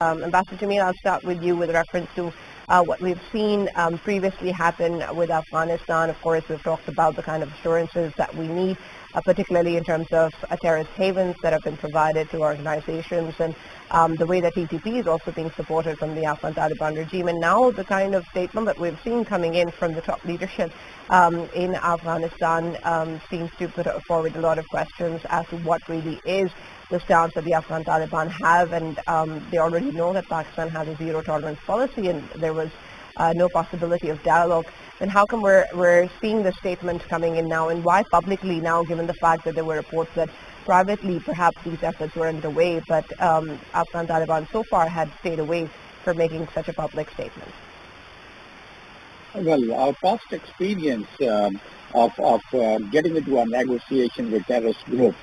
Ambassador Jamil, I'll start with you with reference to what we've seen previously happen with Afghanistan. Of course, we've talked about the kind of assurances that we need, particularly in terms of terrorist havens that have been provided to organizations, and the way that TTP is also being supported from the Afghan Taliban regime. And now the kind of statement that we've seen coming in from the top leadership in Afghanistan seems to put forward a lot of questions as to what really is the stance that the Afghan Taliban have, and they already know that Pakistan has a zero tolerance policy, and there was no possibility of dialogue. Then how come we're seeing the statement coming in now, and why publicly now, given the fact that there were reports that privately perhaps these efforts were underway, but Afghan Taliban so far had stayed away from making such a public statement? Well, our past experience of getting into a negotiation with terrorist group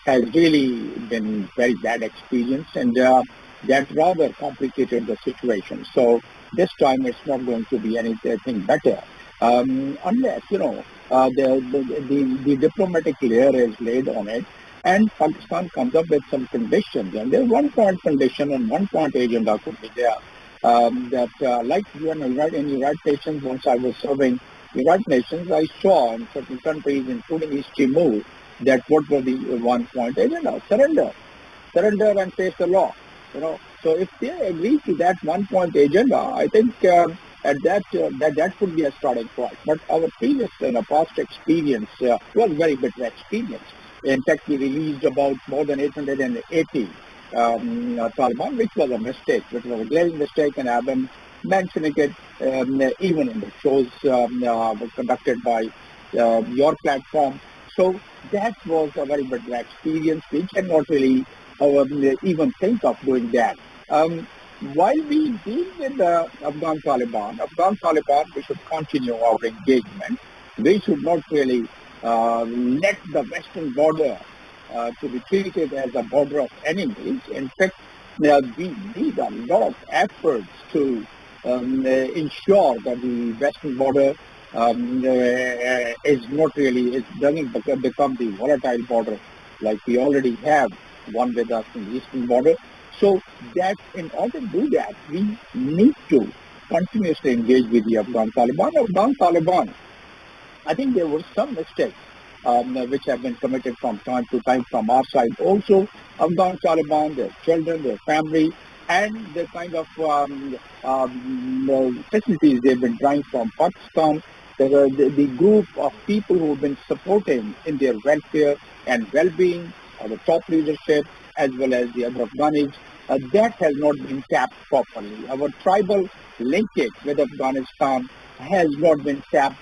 has really been very bad experience, and that rather complicated the situation. So this time it's not going to be anything better, unless the diplomatic layer is laid on it, and Pakistan comes up with some conditions. And there's 1-point condition and 1-point agenda could be there. Like you in United Nations, once I was serving United Nations, I saw in certain countries, including East Timor, that what were the 1-point agenda? Surrender and face the law. So if they agree to that 1-point agenda, I think that could be a starting point. But our previous past experience was very bitter experience. In fact, we released about more than 880 Taliban, which was a mistake, which was a glaring mistake, and I've been mentioning it even in the shows conducted by your platform. So that was a very bad experience. We cannot really even think of doing that. While we deal with the Afghan Taliban, we should continue our engagement. We should not really let the western border to be treated as a border of enemies. In fact, we need a lot of efforts to ensure that the western border doesn't become the volatile border like we already have one with us in the eastern border. So that in order to do that, we need to continuously engage with the Afghan Taliban. I think there were some mistakes which have been committed from time to time from our side. Also, Afghan Taliban, their children, their family, and the kind of facilities they've been drawing from Pakistan, the group of people who have been supporting in their welfare and well-being, the top leadership, as well as the other Afghanis, that has not been tapped properly. Our tribal linkage with Afghanistan has not been tapped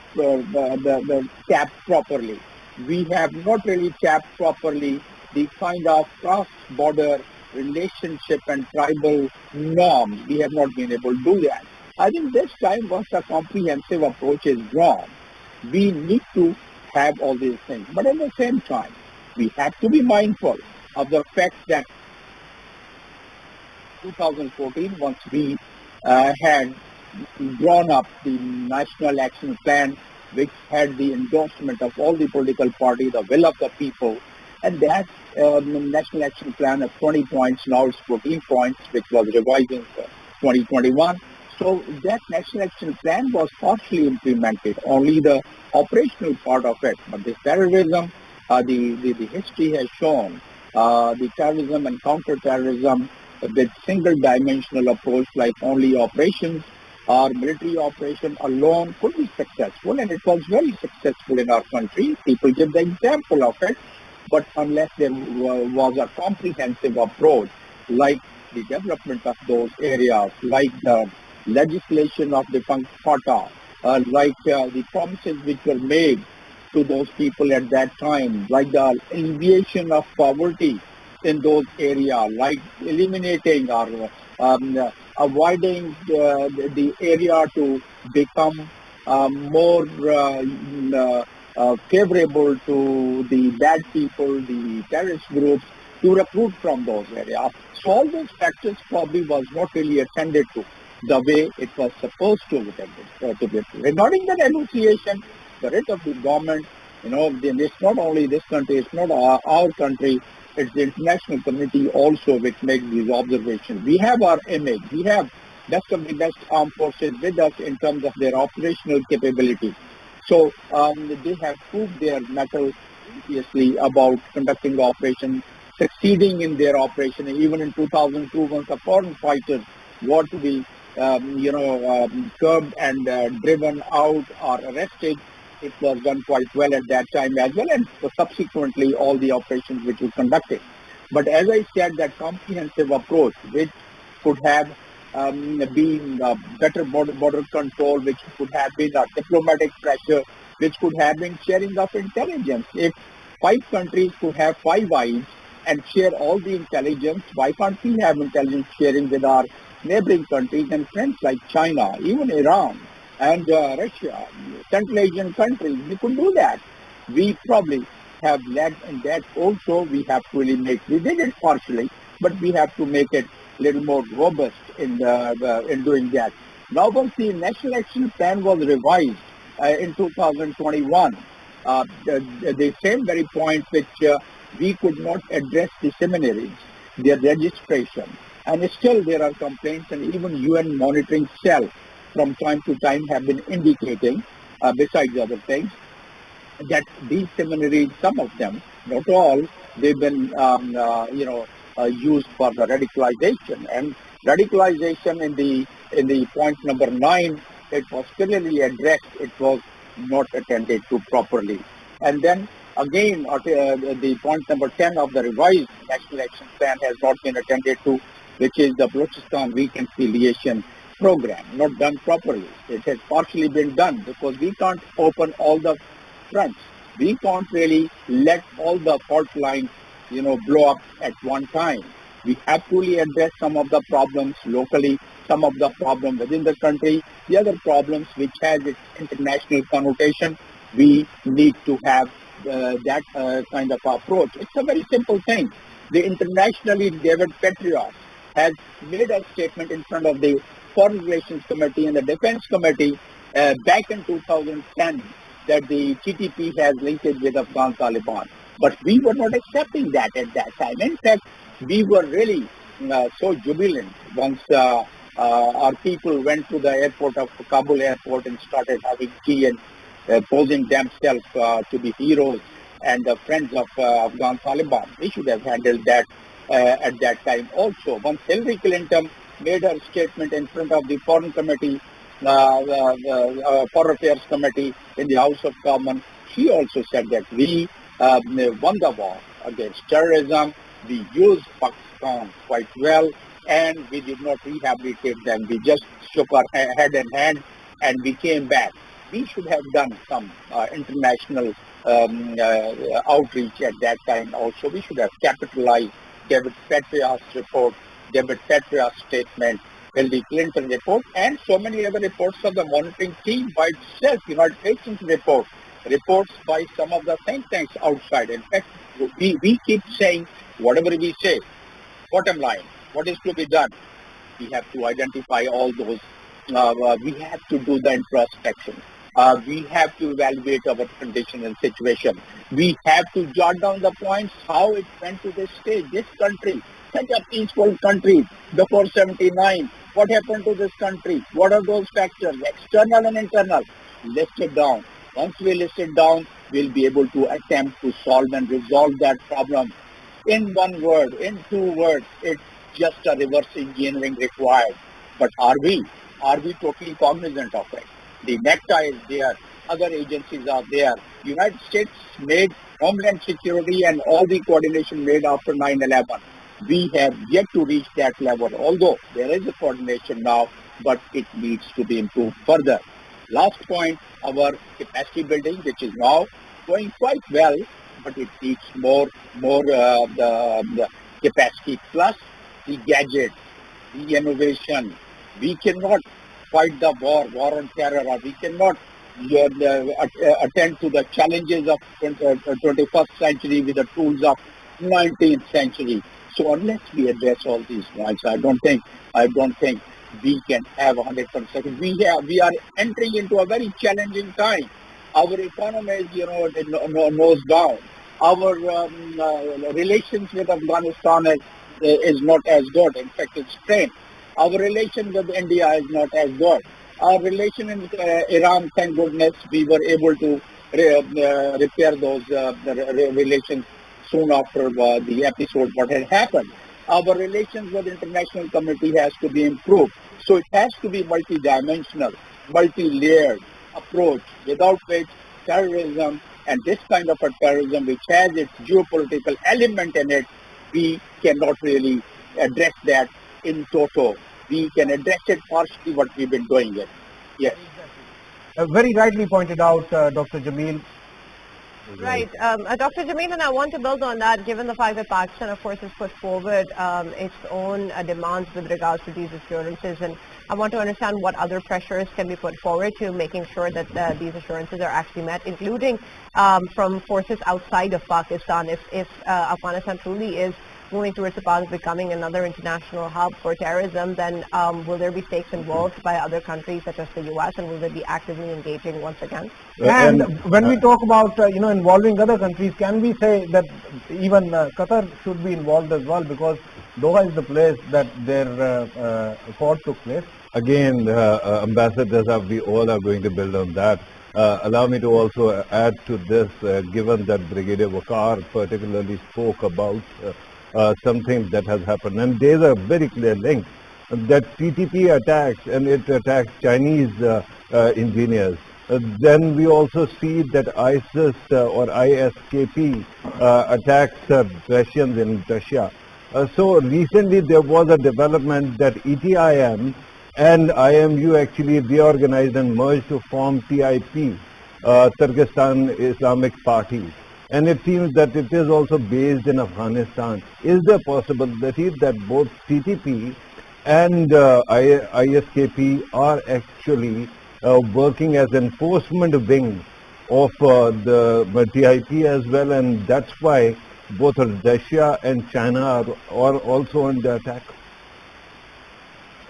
properly. We have not really tapped properly the kind of cross-border relationship and tribal norms. We have not been able to do that. I think this time, once a comprehensive approach is drawn, we need to have all these things. But at the same time, we have to be mindful of the fact that 2014, once we had drawn up the National Action Plan, which had the endorsement of all the political parties, the will of the people, and that National Action Plan of 20 points, now it's 14 points, which was revised in 2021. So that National Action Plan was partially implemented, only the operational part of it. But the terrorism, the history has shown the terrorism and counter-terrorism with single-dimensional approach like only operations or military operation alone could be successful, and it was very successful in our country. People give the example of it, but unless there was a comprehensive approach like the development of those areas, like the legislation of the FATA, like the promises which were made to those people at that time, like the alleviation of poverty in those areas, like eliminating or avoiding the area to become more favorable to the bad people, the terrorist groups, to recruit from those areas. So all those factors probably was not really attended to the way it was supposed to be. Regarding the negotiation, the rate of the government Then it's not only this country, it's not our country, it's the international community also which makes these observations. We have our image. We have best of the best armed forces with us in terms of their operational capability. So they have proved their mettle previously about conducting the operation, succeeding in their operation. Even in 2002, once the foreign fighters were to be, curbed and driven out or arrested, it was done quite well at that time as well, and subsequently all the operations which were conducted. But as I said, that comprehensive approach, which could have been better border control, which could have been diplomatic pressure, which could have been sharing of intelligence. If five countries could have five eyes and share all the intelligence, why can't we have intelligence sharing with our neighboring countries and friends like China, even Iran and Russia, Central Asian countries? We could do that. We probably have led in that also. We have to really we did it partially, but we have to make it a little more robust in doing that. Now, once the National Action Plan was revised in 2021, the same very point which we could not address the seminaries, their registration, and still there are complaints, and even UN monitoring cell from time to time have been indicating, besides other things, that these seminaries, some of them, not all, they've been, used for the radicalization. And radicalization in the point number 9, it was clearly addressed. It was not attended to properly. And then again, the point number 10 of the revised National Action Plan has not been attended to, which is the Balochistan Reconciliation Program, not done properly. It has partially been done because we can't open all the fronts. We can't really let all the fault lines, blow up at one time. We have to really address some of the problems locally, some of the problems within the country, the other problems which has its international connotation. We need to have that kind of approach. It's a very simple thing. The internationally David Petraeus has made a statement in front of the Foreign Relations Committee and the Defense Committee back in 2010 that the TTP has linkage with Afghan Taliban. But we were not accepting that at that time. In fact, we were really so jubilant once our people went to the airport of Kabul airport and started having tea and posing themselves to be heroes and friends of Afghan Taliban. We should have handled that at that time also. Once Hillary Clinton made her statement in front of the Foreign Committee, Foreign Affairs Committee in the House of Commons, she also said that we won the war against terrorism. We used Pakistan quite well, and we did not rehabilitate them. We just shook our head in hand, and we came back. We should have done some international outreach at that time also. We should have capitalized David Petraeus' report, David Petraeus' statement, Hillary Clinton report, and so many other reports of the monitoring team by itself, United Nations report, reports by some of the think tanks outside. In fact, we keep saying whatever we say, bottom line, what is to be done? We have to identify all those. We have to do the introspection. We have to evaluate our condition and situation. We have to jot down the points, how it went to this stage. This country, such a peaceful country before 79. What happened to this country? What are those factors, external and internal? List it down. Once we list it down, we'll be able to attempt to solve and resolve that problem. In one word, in 2 words, it's just a reverse engineering required. But are we? Are we totally cognizant of it? The NECTA is there. Other agencies are there. United States made Homeland Security and all the coordination made after 9/11. We have yet to reach that level, although there is a coordination now, but it needs to be improved further. Last point, our capacity building, which is now going quite well, but it needs more the capacity plus the gadgets, the innovation. We cannot fight the war on terror, or we cannot attend to the challenges of 21st century with the tools of 19th century. So unless we address all these points, I don't think we can have 100%. We are entering into a very challenging time. Our economy is, nose down. Our relations with Afghanistan is not as good. In fact, it's strained. Our relation with India is not as good. Our relation in Iran, thank goodness, we were able to repair those relations soon after the episode what had happened. Our relations with international community has to be improved. So it has to be multidimensional, multi-layered approach, without which terrorism and this kind of a terrorism which has its geopolitical element in it, we cannot really address that in toto. We can address it partially what we've been doing it. Yes. Very rightly pointed out, Dr. Jamil. Right. Dr. Jamil, and I want to build on that, given the fact that Pakistan, of course, has put forward its own demands with regards to these assurances. And I want to understand what other pressures can be put forward to making sure that these assurances are actually met, including from forces outside of Pakistan. If Afghanistan truly is moving towards the path of becoming another international hub for terrorism, then will there be stakes involved by other countries such as the U.S. and will they be actively engaging once again? And when we talk about involving other countries, can we say that even Qatar should be involved as well, because Doha is the place that their accord took place? Again, Ambassador, we all are going to build on that. Allow me to also add to this, given that Brigadier Waqar particularly spoke about something that has happened. And there's a very clear link that TTP attacks, and it attacks Chinese engineers. Then we also see that ISIS or ISKP attacks Russians in Russia. So recently there was a development that ETIM and IMU actually reorganized and merged to form TIP, Turkestan Islamic Party. And it seems that it is also based in Afghanistan. Is there a possibility that both TTP and ISKP are actually working as enforcement wing of the TIP as well, and that's why both Russia and China are also under attack?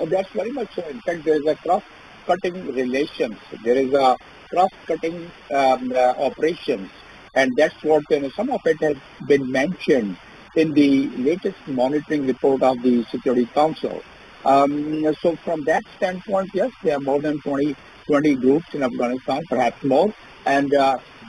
That's very much so. In fact, there is a cross-cutting relations. There is a cross-cutting operations. And that's what some of it has been mentioned in the latest monitoring report of the Security Council. So from that standpoint, yes, there are more than 20 groups in Afghanistan, perhaps more, and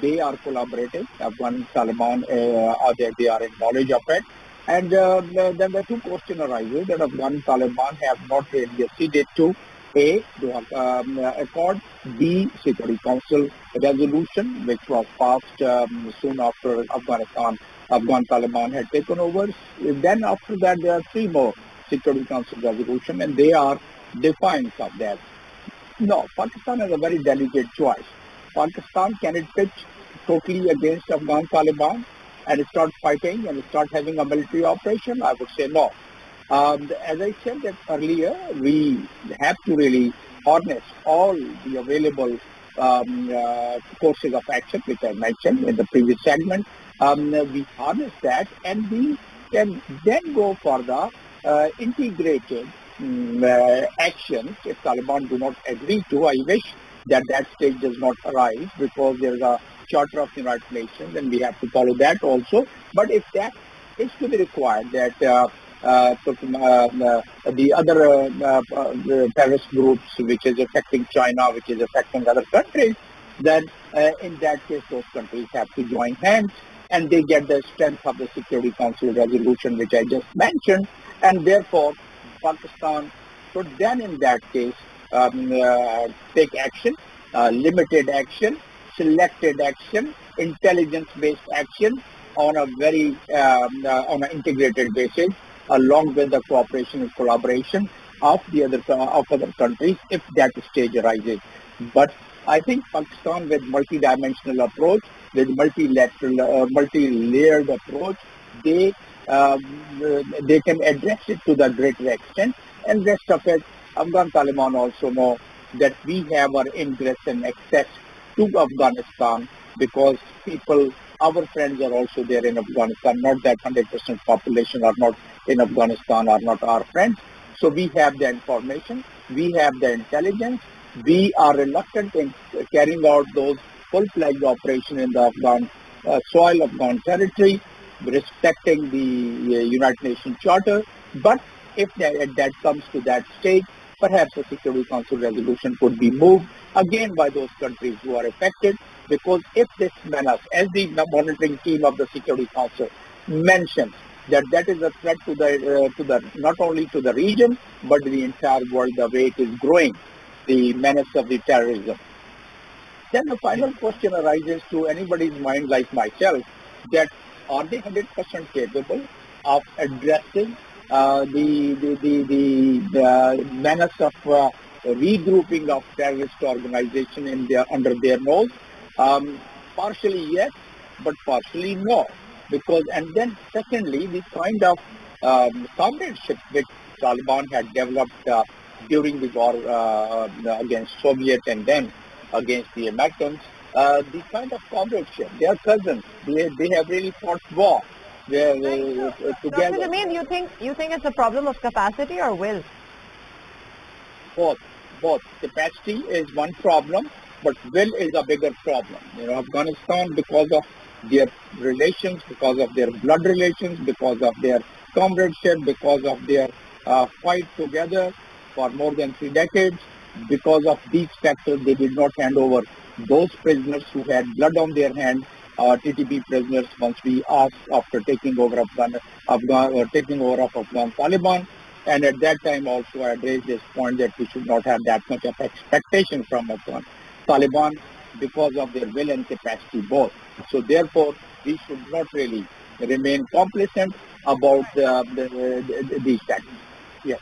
they are collaborating. Afghan Taliban, they are in knowledge of it. And then the two questions arises that Afghan Taliban have not really acceded to A, the accord, B, Security Council resolution, which was passed soon after Afghan Taliban had taken over. Then after that, there are three more Security Council resolution, and they are defiance of that. No, Pakistan has a very delicate choice. Pakistan, can it pitch totally against Afghan Taliban and start fighting and start having a military operation? I would say no. As I said that earlier, we have to really harness all the available courses of action, which I mentioned in the previous segment. We harness that, and we can then go for the integrated actions if Taliban do not agree to. I wish that stage does not arise, because there is a Charter of the United Nations and we have to follow that also. But if that is to be required, that the other terrorist groups, which is affecting China, which is affecting other countries, then in that case those countries have to join hands, and they get the strength of the Security Council resolution, which I just mentioned, and therefore Pakistan should then in that case take action, limited action, selected action, intelligence-based action on a very on an integrated basis, along with the cooperation and collaboration of other countries, if that stage arises. But I think Pakistan, with multi-dimensional approach, with multilateral, multi-layered approach, they can address it to the greater extent. And rest of it, Afghan Taliban also know that we have our ingress and access to Afghanistan, because our friends are also there in Afghanistan. Not that 100% population are not in Afghanistan, are not our friends. So we have the information, we have the intelligence. We are reluctant in carrying out those full-fledged operation in the Afghan soil, Afghan territory, respecting the United Nations Charter. But if that comes to that stage, perhaps a Security Council resolution could be moved again by those countries who are affected, because if this menace, as the monitoring team of the Security Council mentions, that is a threat to the not only to the region but the entire world, the way it is growing, the menace of the terrorism. Then the final question arises to anybody's mind like myself, that are they 100% capable of addressing the menace of regrouping of terrorist organization under their nose? Partially yes, but partially no. And then secondly, the kind of comradeship which Taliban had developed during the war against Soviet and then against the Americans, the kind of comradeship, they are cousins, they have really fought war. Together. Dr. Jamil, you think it's a problem of capacity or will? Both. Capacity is one problem, but will is a bigger problem. Afghanistan, because of their relations, because of their blood relations, because of their comradeship, because of their fight together for more than 3 decades, because of these factors, they did not hand over those prisoners who had blood on their hands, TTP prisoners, once we asked after taking over of Afghan Taliban. And at that time also I raised this point that we should not have that much of expectation from Afghan Taliban because of their will and capacity both. So therefore, we should not really remain complacent about these factors. Yes.